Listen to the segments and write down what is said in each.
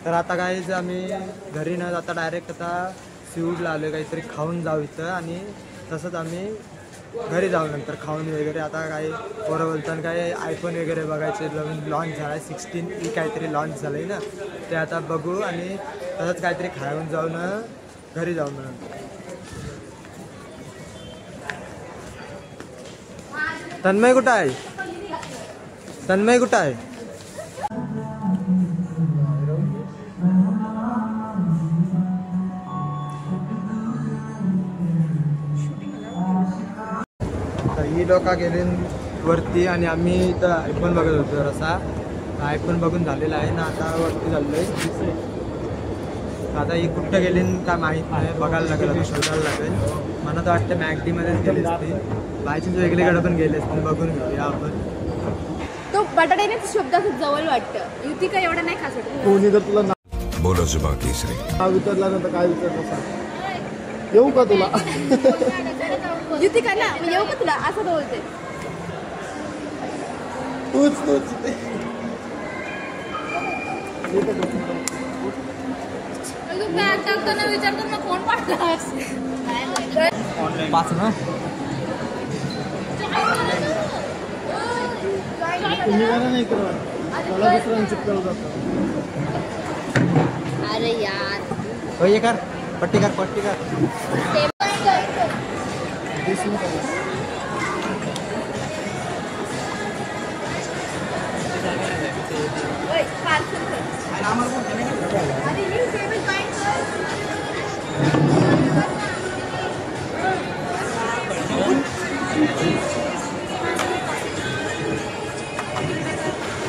तर आता काहीच आम्ही घरी न जाता डायरेक्ट आता सीवूडला आलो, काहीतरी खाऊन जाऊ इथं आणि तसंच आम्ही घरी जाऊ नंतर खाऊन वगैरे. आता काही पोरं बोलताना काय आयफोन वगैरे बघायचे, नवीन लॉन्च झाला आहे 16 काहीतरी लॉन्च झालं आहे ना, ते आता बघू आणि तसंच काहीतरी खाऊन जाऊन घरी जाऊ म्हणून. तन्मय कुठं आहे? तन्मय कुठं आहे? ही लोक गेले वरती आणि आम्ही इथं आयफोन बघत होतो. असा आयफोन बघून झालेला आहे ना, आता वरती चाललोय. आता ही कुठं गेली काय माहीत नाही, बघायला लागेल, शोधायला लागेल. मला तर वाटतं मॅगडीमध्येच गेली असते, बायचान्स वेगळीकडे पण गेले असते. बघून घेऊया आपण. तो बटाट्याने शब्द जवळ वाटतं, युती काय एवढं नाही खास वाटत. कोणी जर तुला बोलो जुबान केसरी नाव विचारला ना तर काय विचारलं सांग, येऊ का तुला? युती काय ना येऊ का तुला असं बोलते. तूच टाकताना विचारतो ना कोण पाठवलास पाच ना. तुम्ही मला नाही करत, मला दुसऱ्याने चिपकावलं जातं. अरे यार हो ये कर, पट्टी कर.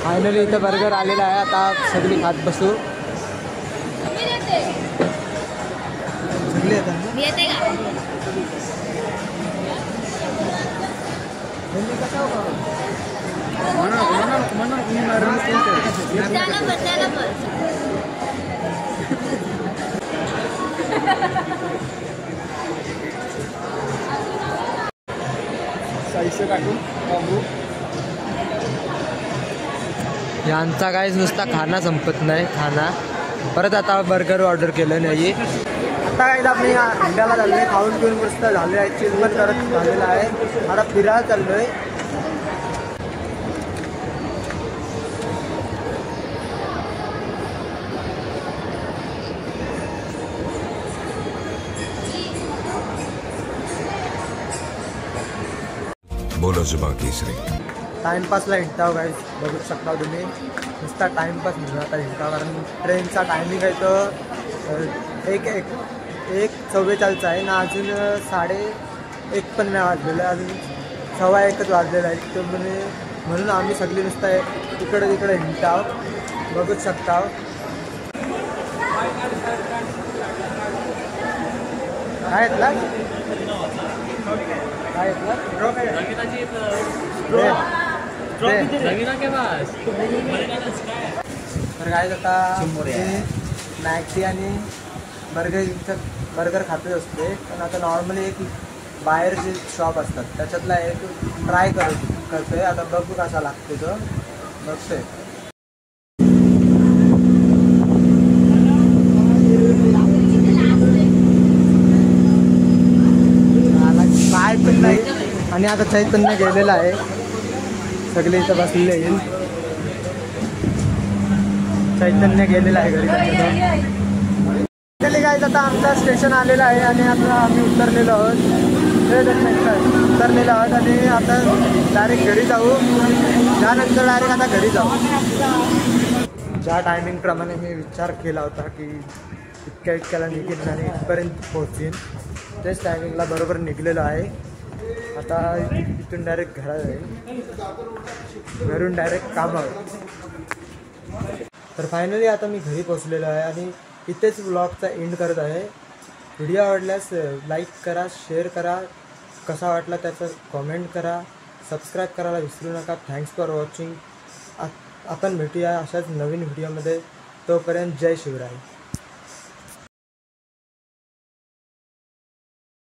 फायनली इथं बर्गर आलेला आहे, आता सगळी खात बसू. सगळी येतात मी येते का? यांचा काहीच नुसता खाना संपत नाही, खाना. परत आता बर्गर ऑर्डर केलं नाही. आता काय आपण अंड्याला चाललो आहे, खाऊन पिऊन मस्त झाले आहे, चीज पण करत झालेला आहे. आता फिरायला चाललो आहे. बोलो जुबान केसरी टाइमपासला हिंटाव गाईज, बघू शकता तुम्ही. नुसता टाइमपास म्हणून आता हिंटाव, कारण ट्रेनचा टायमिंग आहे तो 1:44 आहे ना, अजून 1:30 पण नाही वाजलेलं आहे, अजून 1:15 वाजलेलं आहे. तर म्हणून आम्ही सगळी नुसता इकडे तिकडे हिंटाव, बघूच शकता. काय येतला काय येतला तर काय आता मॅक्सी आणि बर्गर खातच असते, पण आता नॉर्मली एक बाहेर जे शॉप असतात त्याच्यातला एक ट्राय करतोय. आता बघू कसा लागतो तो, बघतोय. काय पण नाही. आणि आता चैतन्य गेलेला आहे, सगळे इथं बसलेले येईल. चैतन्य गेलेला आहे घरी. काय आता आमचा स्टेशन आलेला आहे आणि आता आम्ही उतरलेलो आहोत आणि आता डायरेक्ट घरी जाऊ. त्यानंतर डायरेक्ट आता घरी जाऊ. ज्या टायमिंगप्रमाणे मी विचार केला होता की इतक्याला निघेन आणि इथपर्यंत पोहोचेन, तेच टायमिंगला बरोबर निघलेलं आहे. आता इथून डायरेक्ट घरात जाईल, घरून डायरेक्ट कामावर. तर फायनली आता मी घरी पोचलेलो आहे आणि इथेच व्लॉगचा एंड करत आहे. व्हिडिओ आवडल्यास लाईक करा, शेअर करा, कसा वाटला त्याचं कॉमेंट करा, सबस्क्राईब करायला विसरू नका. Thanks for watching. आपण भेटूया अशाच नवीन व्हिडिओमध्ये. तोपर्यंत जय शिवराय.